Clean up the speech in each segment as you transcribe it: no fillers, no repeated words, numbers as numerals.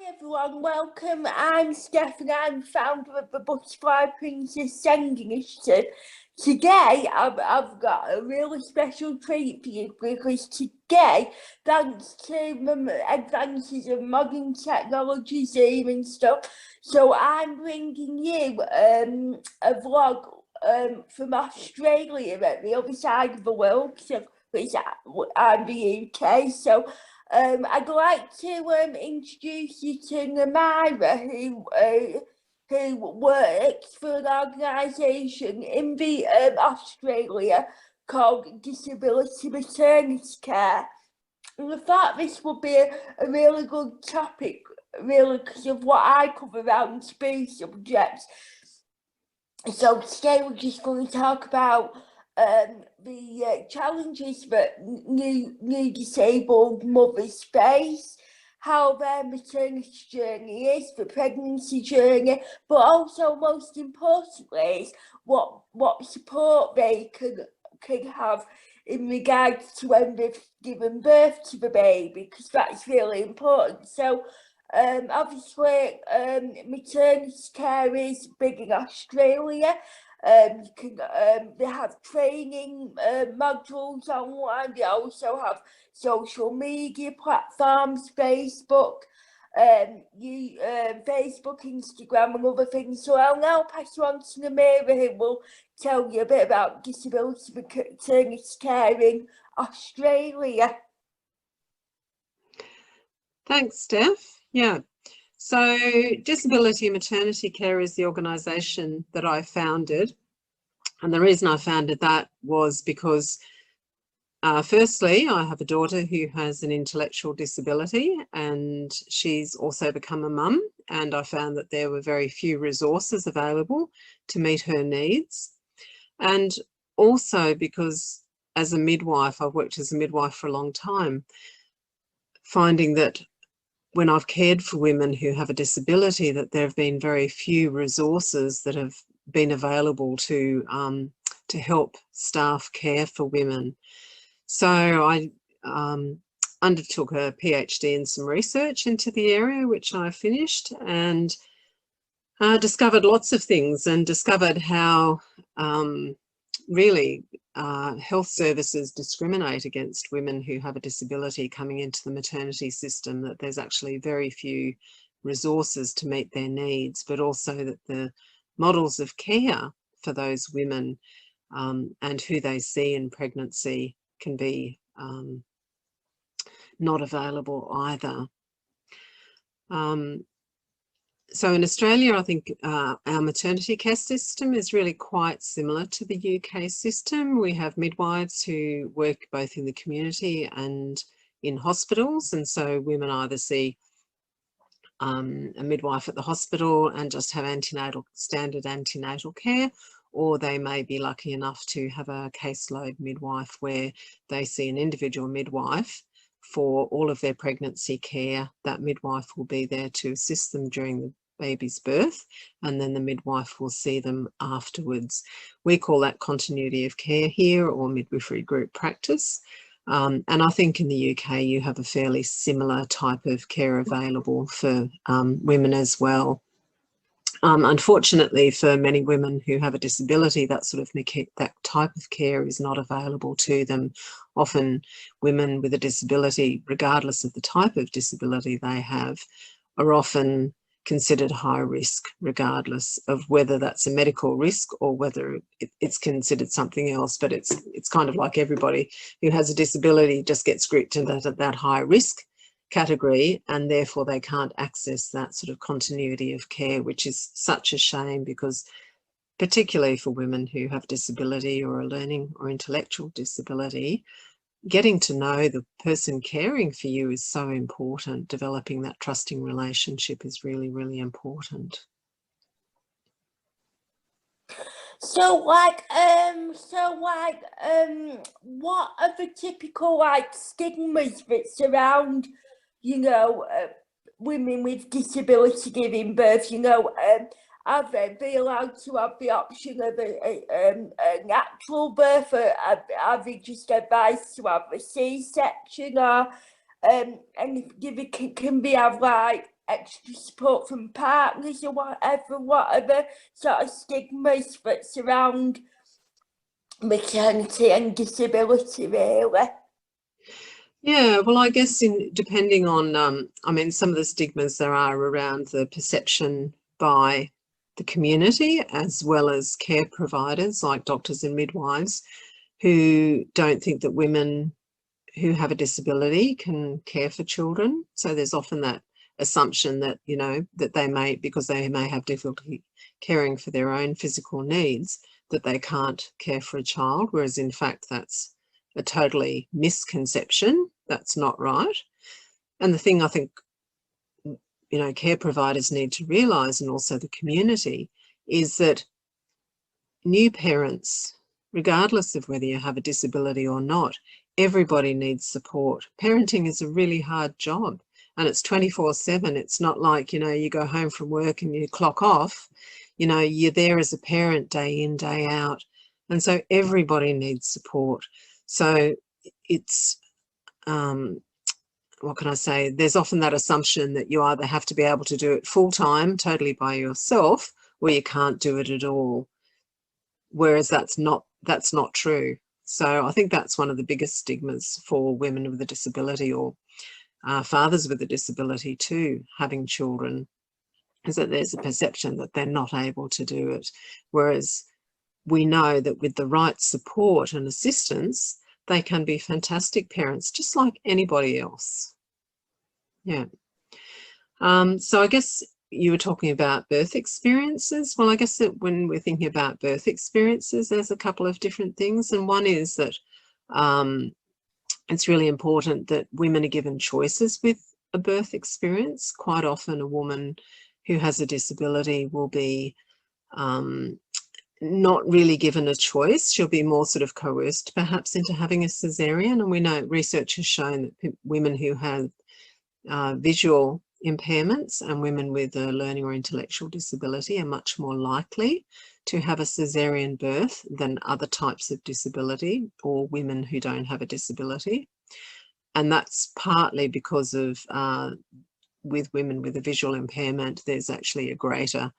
Everyone, welcome. I'm Steph and I'm founder of the Butterfly Princess Send Initiative. Today, I've got a really special treat for you because today, thanks to the advances of modern technology, Zoom and stuff, so I'm bringing you a vlog from Australia at the other side of the world, so which I'm the UK. So I'd like to introduce you to Namira, who works for an organisation in the Australia called Disability Maternity Care. And I thought this would be a really good topic, really, because of what I cover around two subjects. So today we're just going to talk about the challenges that new disabled mothers face, how their maternity journey is, the pregnancy journey, but also most importantly is what support they can have in regards to when they've given birth to the baby, because that's really important. So obviously, maternity care is big in Australia. You can they have training modules online. They also have social media platforms, Facebook, Facebook, Instagram, and other things. So I'll now pass you on to Namira, who will tell you a bit about disability maternity care in Australia. Thanks, Steph. Yeah, so Disability Maternity Care is the organisation that I founded. And the reason I founded that was because, firstly, I have a daughter who has an intellectual disability and she's also become a mum. And I found that there were very few resources available to meet her needs. And also because as a midwife, I've worked as a midwife for a long time, finding that when I've cared for women who have a disability, that there have been very few resources that have been available to help staff care for women. So I undertook a PhD in some research into the area, which I finished, and discovered lots of things and discovered how really health services discriminate against women who have a disability coming into the maternity system, that there's actually very few resources to meet their needs, but also that the models of care for those women and who they see in pregnancy can be not available either. So in Australia, I think our maternity care system is really quite similar to the UK system. We have midwives who work both in the community and in hospitals. And so women either see a midwife at the hospital and just have standard antenatal care, or they may be lucky enough to have a caseload midwife where they see an individual midwife for all of their pregnancy care. That midwife will be there to assist them during the baby's birth, and then the midwife will see them afterwards. We call that continuity of care here, or midwifery group practice. And I think in the UK you have a fairly similar type of care available for women as well. Unfortunately, for many women who have a disability, that type of care is not available to them. Often women with a disability, regardless of the type of disability they have, are often considered high risk, regardless of whether that's a medical risk or whether it's considered something else. But it's kind of like everybody who has a disability just gets grouped into that high risk category, and therefore they can't access that sort of continuity of care, which is such a shame, because particularly for women who have disability or a learning or intellectual disability, getting to know the person caring for you is so important. Developing that trusting relationship is really, really important. So what are the typical stigmas that surround, women with disability giving birth? Are they allowed to have the option of a natural birth, or are they just advised to have a C-section, or and can they have extra support from partners or whatever sort of stigmas that surround maternity and disability, really. Yeah, well, I guess depending on, I mean, some of the stigmas there are around the perception by the community as well as care providers like doctors and midwives who don't think that women who have a disability can care for children. So there's often that assumption that, you know, that they may, because they may have difficulty caring for their own physical needs, that they can't care for a child, whereas in fact that's a totally misconception. That's not right. And the thing I think, you know, care providers need to realise, and also the community, is that new parents, regardless of whether you have a disability or not, everybody needs support. Parenting is a really hard job and it's 24/7. It's not like, you know, you go home from work and you clock off. You know, you're there as a parent day in, day out. And so everybody needs support. So it's, what can I say? There's often that assumption that you either have to be able to do it full time, totally by yourself, or you can't do it at all. Whereas that's not true. So I think that's one of the biggest stigmas for women with a disability, or fathers with a disability too, having children, is that there's a perception that they're not able to do it. Whereas we know that with the right support and assistance, they can be fantastic parents, just like anybody else. Yeah. So I guess you were talking about birth experiences. Well, I guess that when we're thinking about birth experiences, there's a couple of different things. And one is that it's really important that women are given choices with a birth experience. Quite often a woman who has a disability will be not really given a choice. She'll be more sort of coerced perhaps into having a cesarean. And we know research has shown that women who have visual impairments and women with a learning or intellectual disability are much more likely to have a cesarean birth than other types of disability, or women who don't have a disability. And that's partly because of with women with a visual impairment, there's actually a greater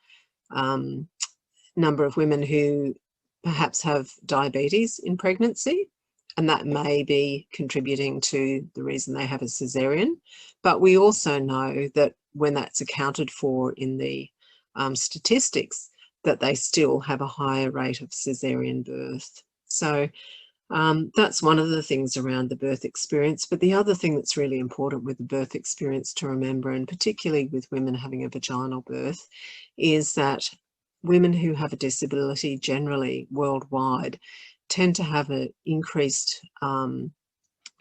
number of women who perhaps have diabetes in pregnancy, and that may be contributing to the reason they have a cesarean. But we also know that when that's accounted for in the statistics, that they still have a higher rate of cesarean birth. So that's one of the things around the birth experience. But the other thing that's really important with the birth experience to remember, and particularly with women having a vaginal birth, is that women who have a disability generally worldwide tend to have an increased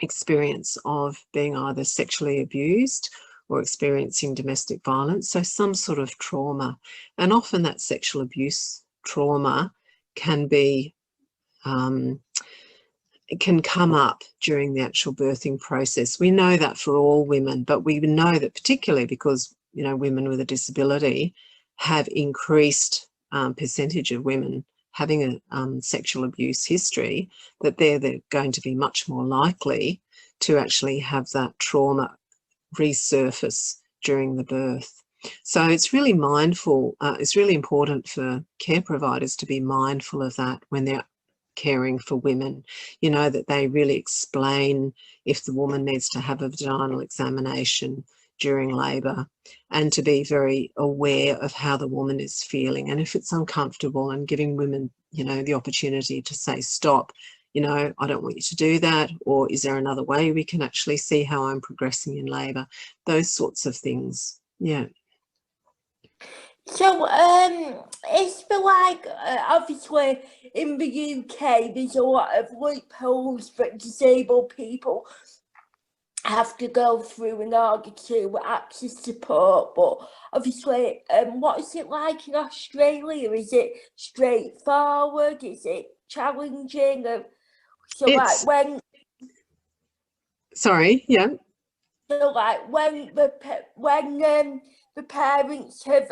experience of being either sexually abused or experiencing domestic violence, so some sort of trauma. And often that sexual abuse trauma can be, it can come up during the actual birthing process. We know that for all women, but we know that particularly because, you know, women with a disability have increased percentage of women having a sexual abuse history, that they're going to be much more likely to actually have that trauma resurface during the birth. So it's really mindful, it's really important for care providers to be mindful of that when they're caring for women, you know, that they really explain if the woman needs to have a vaginal examination during labour, and to be very aware of how the woman is feeling, and if it's uncomfortable, and giving women, you know, the opportunity to say, stop, you know, I don't want you to do that, or is there another way we can actually see how I'm progressing in labour, those sorts of things. Yeah. So, it's for like, obviously in the UK, there's a lot of loopholes that disabled people have to go through in order to access support. But obviously, what is it like in Australia? Is it straightforward? Is it challenging? So, like It's, when, sorry, yeah. so like when the parents have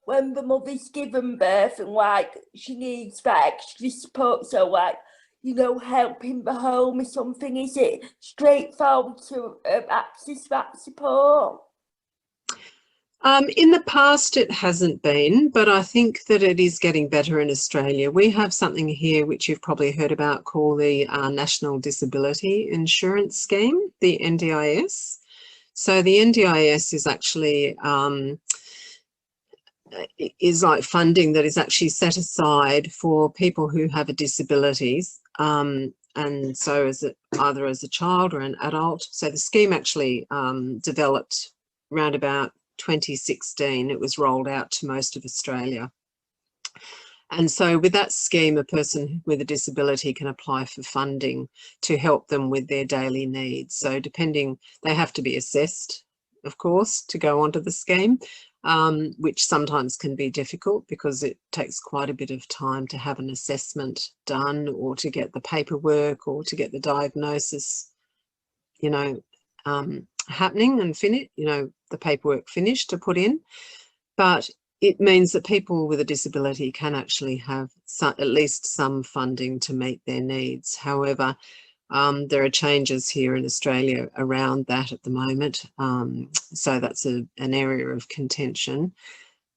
when the mother's given birth and like she needs that extra support, so like, you know, help in the home or something, is it straightforward to access that support? In the past, it hasn't been, but I think that it is getting better in Australia. We have something here which you've probably heard about called the National Disability Insurance Scheme, the NDIS. So the NDIS is actually is like funding that is actually set aside for people who have a disabilities. And so either as a child or an adult. So the scheme actually developed around about 2016. It was rolled out to most of Australia. And so with that scheme, a person with a disability can apply for funding to help them with their daily needs. So they have to be assessed, of course, to go onto the scheme, which sometimes can be difficult because it takes quite a bit of time to have an assessment done or to get the paperwork or to get the diagnosis, happening and the paperwork finished to put in. But it means that people with a disability can actually have at least some funding to meet their needs. However, there are changes here in Australia around that at the moment. So that's an area of contention.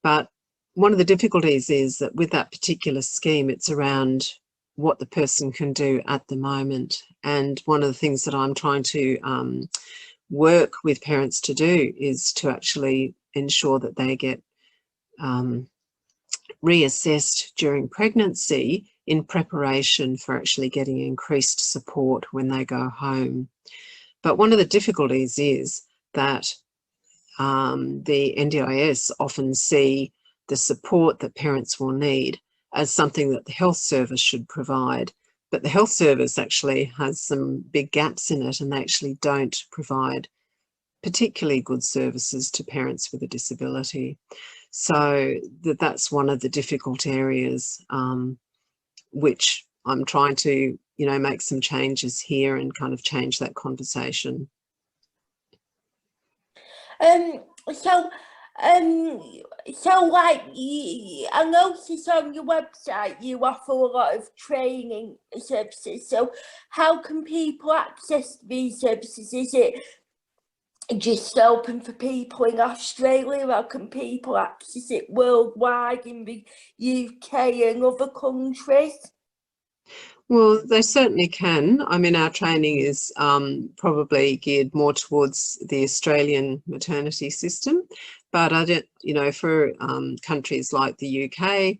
But one of the difficulties is that with that particular scheme, it's around what the person can do at the moment. And one of the things that I'm trying to work with parents to do is to actually ensure that they get reassessed during pregnancy in preparation for actually getting increased support when they go home. But one of the difficulties is that the NDIS often see the support that parents will need as something that the health service should provide. But the health service actually has some big gaps in it, and they actually don't provide particularly good services to parents with a disability. So that's one of the difficult areas which I'm trying to, make some changes here and kind of change that conversation. So like I noticed on your website you offer a lot of training services. So how can people access these services? Is it just open for people in Australia, or can people access it worldwide in the UK and other countries? Well, they certainly can. I mean, our training is probably geared more towards the Australian maternity system, but I don't, for countries like the UK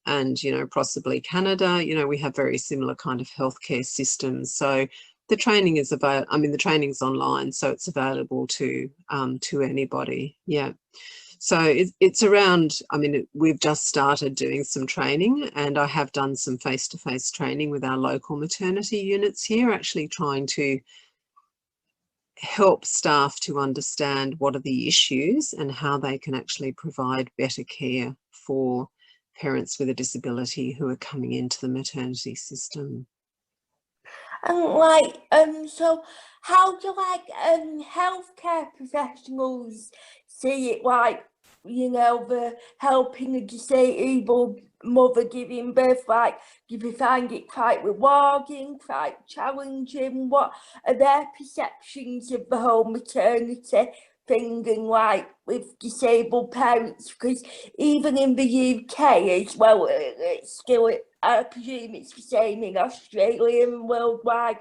and, possibly Canada, we have very similar kind of healthcare systems. So the training is the training's online, so it's available to anybody. Yeah. So it's around, we've just started doing some training, and I have done some face-to-face training with our local maternity units here, actually trying to help staff to understand what are the issues and how they can actually provide better care for parents with a disability who are coming into the maternity system. And so how do healthcare professionals see it, the helping a disabled mother giving birth? Do they find it quite rewarding, quite challenging? What are their perceptions of the whole maternity thing and with disabled parents? Because even in the UK as well, it's still, I presume it's the same in Australia and worldwide.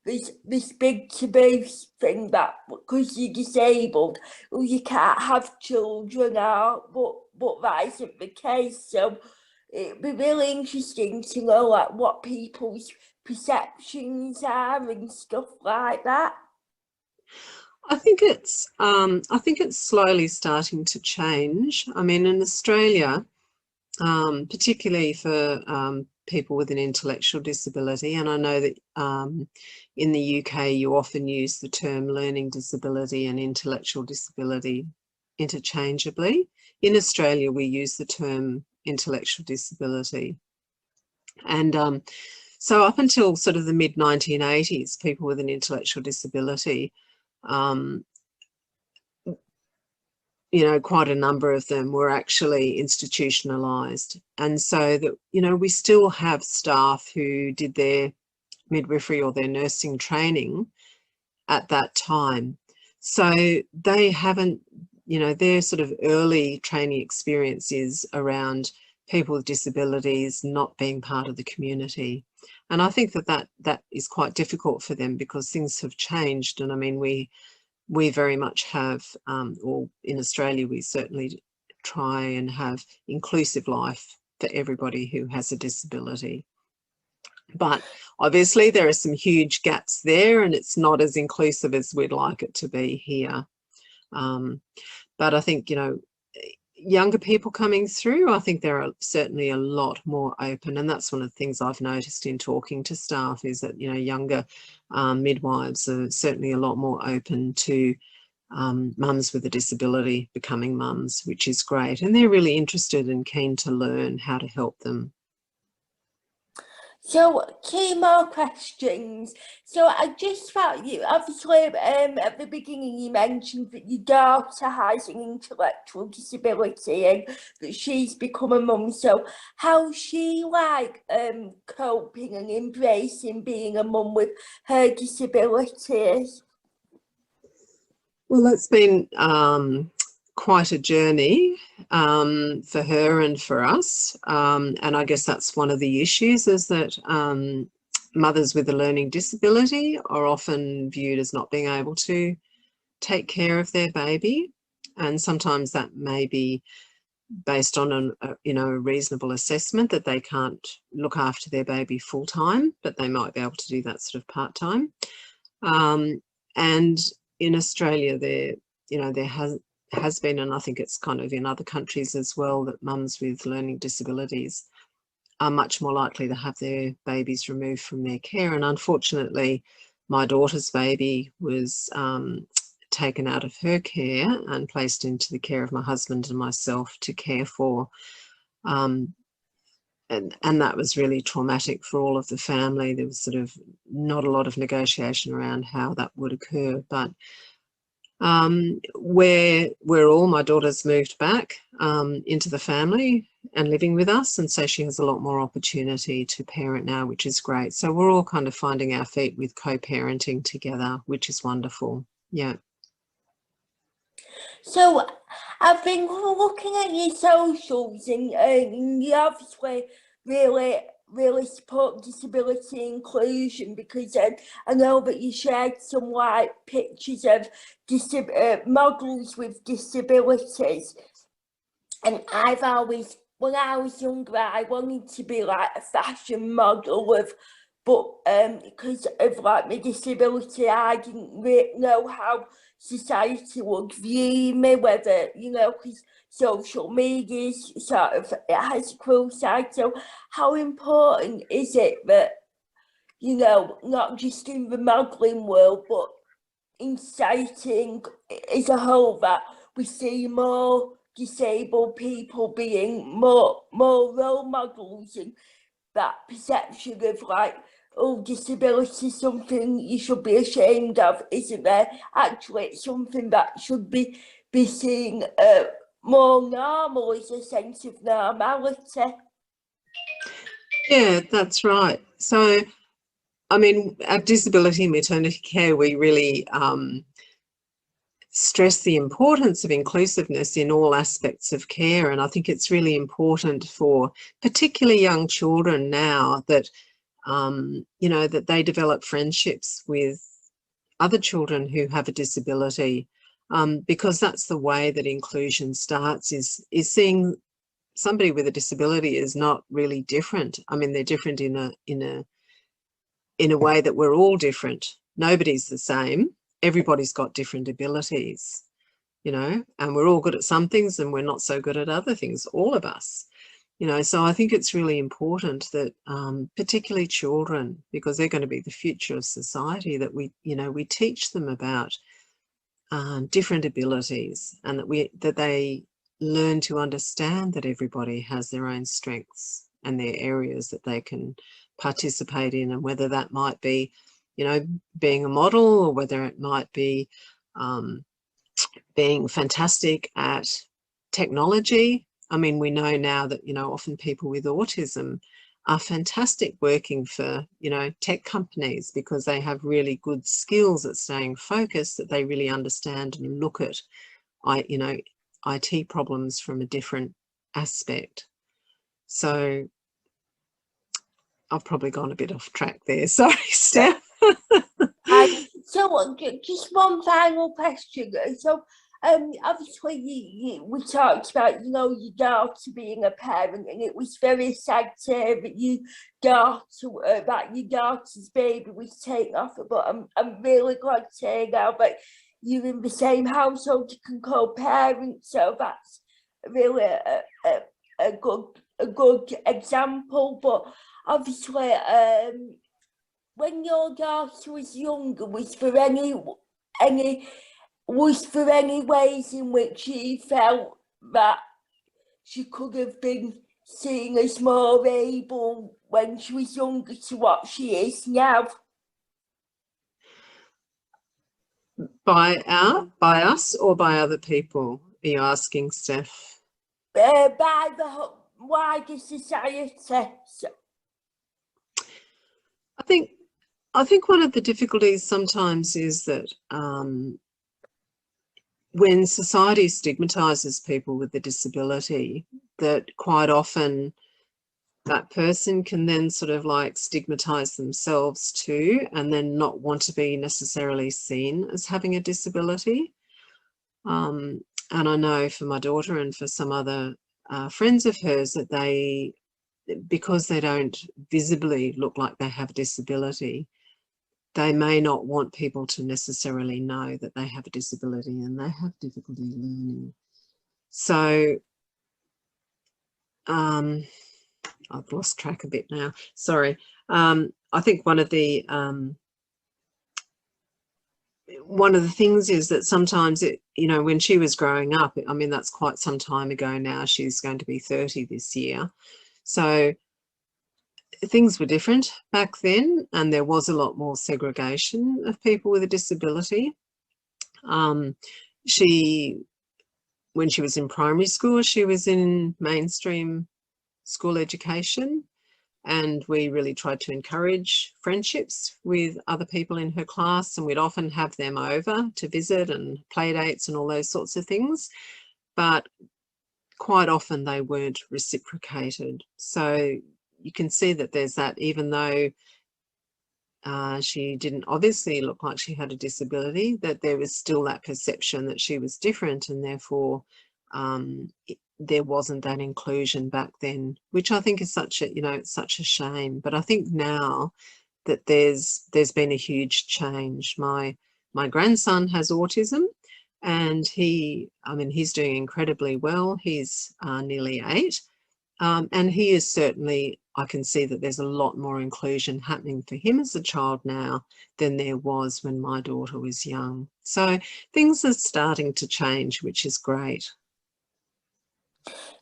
There's this big taboo thing that because you're disabled, you can't have children out, but that isn't the case. So it'd be really interesting to know what people's perceptions are and stuff like that. I think it's slowly starting to change. I mean, in Australia, particularly for people with an intellectual disability, and I know that in the UK you often use the term learning disability and intellectual disability interchangeably. In Australia we use the term intellectual disability, and so up until sort of the mid-1980s, people with an intellectual disability, quite a number of them were actually institutionalized. And so that, we still have staff who did their midwifery or their nursing training at that time. So they haven't, their sort of early training experiences around people with disabilities not being part of the community. And I think that is quite difficult for them because things have changed. And I mean, we very much have, or in Australia, we certainly try and have inclusive life for everybody who has a disability. But obviously there are some huge gaps there, and it's not as inclusive as we'd like it to be here. But I think, younger people coming through, I think they're certainly a lot more open. And that's one of the things I've noticed in talking to staff is that, younger midwives are certainly a lot more open to mums with a disability becoming mums, which is great. And they're really interested and keen to learn how to help them. So, two more questions. So, I just thought you, obviously, at the beginning, you mentioned that your daughter has an intellectual disability and that she's become a mum. So, how's she coping and embracing being a mum with her disabilities? Well, it's been quite a journey for her and for us. And I guess that's one of the issues is that mothers with a learning disability are often viewed as not being able to take care of their baby. And sometimes that may be based on a reasonable assessment that they can't look after their baby full time, but they might be able to do that sort of part time. And in Australia, there has been, and I think it's kind of in other countries as well, that mums with learning disabilities are much more likely to have their babies removed from their care. And unfortunately, my daughter's baby was taken out of her care and placed into the care of my husband and myself to care for. And that was really traumatic for all of the family. There was sort of not a lot of negotiation around how that would occur, but where all my daughters moved back into the family and living with us, and so she has a lot more opportunity to parent now, which is great. So we're all kind of finding our feet with co-parenting together, which is wonderful. Yeah. So, I've been looking at your socials and you obviously really support disability inclusion because I know that you shared some pictures of models with disabilities, and I've always, when I was younger, I wanted to be like a fashion model but because of like my disability, I didn't really know how society would view me, whether, because social media sort of, it has a cruel side. So how important is it that, not just in the modelling world, but in sighting as a whole, that we see more disabled people being more role models, and that perception of like, oh, disability is something you should be ashamed of, isn't there? Actually, it's something that should be seen more normal, as a sense of normality. Yeah, that's right. So, I mean, at Disability and Maternity Care, we really stress the importance of inclusiveness in all aspects of care. And I think it's really important for particularly young children now that, that they develop friendships with other children who have a disability, because that's the way that inclusion starts, is seeing somebody with a disability is not really different. I mean, they're different in a way that we're all different. Nobody's the same. Everybody's got different abilities, and we're all good at some things and we're not so good at other things, all of us, so I think it's really important that particularly children, because they're going to be the future of society, that we teach them about different abilities, and that they learn to understand that everybody has their own strengths and their areas that they can participate in, and whether that might be being a model, or whether it might be being fantastic at technology. I mean, we know now that often people with autism are fantastic working for tech companies, because they have really good skills at staying focused, that they really understand and look at IT problems from a different aspect. So I've probably gone a bit off track there. Sorry, Steph. So just one final question. So obviously we talked about, you know, your daughter being a parent, and it was very sad to hear that your daughter's baby was taken off her, but I'm really glad to hear now that you're in the same household, you can co-parent, so that's really a good example. But obviously when your daughter was younger, was there any ways in which you felt that she could have been seen as more able when she was younger to what she is now? By us or by other people? Are you asking, Steph? By the wider society. I think one of the difficulties sometimes is that when society stigmatizes people with a disability, that quite often that person can then sort of like stigmatize themselves too, and then not want to be necessarily seen as having a disability. And I know for my daughter and for some other friends of hers that because they don't visibly look like they have a disability, they may not want people to necessarily know that they have a disability and they have difficulty learning. So I've lost track a bit now, sorry. I think one of the things is that sometimes when she was growing up, I mean, that's quite some time ago now, she's going to be 30 this year. So things were different back then, and there was a lot more segregation of people with a disability. When she was in primary school, she was in mainstream school education, and we really tried to encourage friendships with other people in her class, and we'd often have them over to visit and play dates and all those sorts of things, but quite often they weren't reciprocated. So you can see that there's that, even though she didn't obviously look like she had a disability, that there was still that perception that she was different, and therefore there wasn't that inclusion back then, which I think is such a shame. But I think now that there's been a huge change. My grandson has autism, and he's doing incredibly well. He's nearly 8. And he is certainly, I can see that there's a lot more inclusion happening for him as a child now than there was when my daughter was young. So things are starting to change, which is great.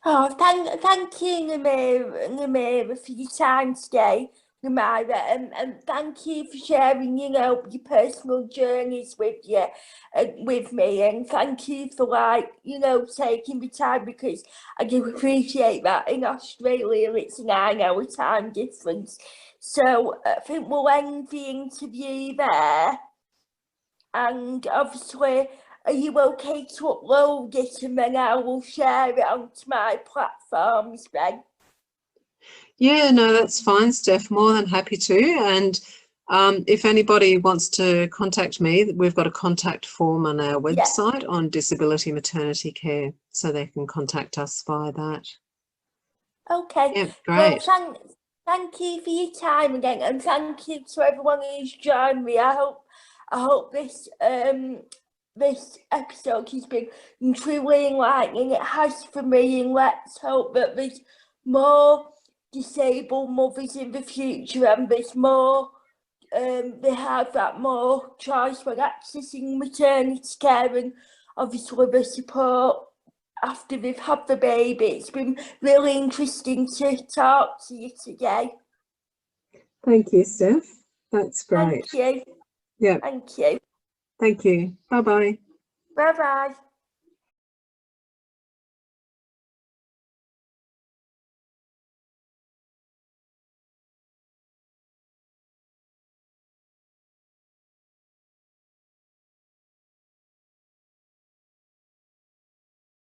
Oh, thank you, Namira, for your time today, Namira, and thank you for sharing, your personal journeys with me, and thank you for taking the time, because I do appreciate that in Australia it's a 9-hour time difference. So I think we'll end the interview there, and obviously, are you okay to upload it, and then I will share it onto my platforms then? Yeah, no, that's fine, Steph. More than happy to. And if anybody wants to contact me, we've got a contact form on our website on disability maternity care, so they can contact us via that. Okay. Yeah, great. Well, thank you for your time again, and thank you to everyone who's joined me. I hope this episode has been truly enlightening. It has for me, and let's hope that there's more disabled mothers in the future, and there's more they have that more choice when accessing maternity care, and obviously the support after they've had the baby. It's been really interesting to talk to you today. Thank you, Steph. That's great. Thank you. Yeah. Thank you. Thank you. Bye-bye. Bye-bye.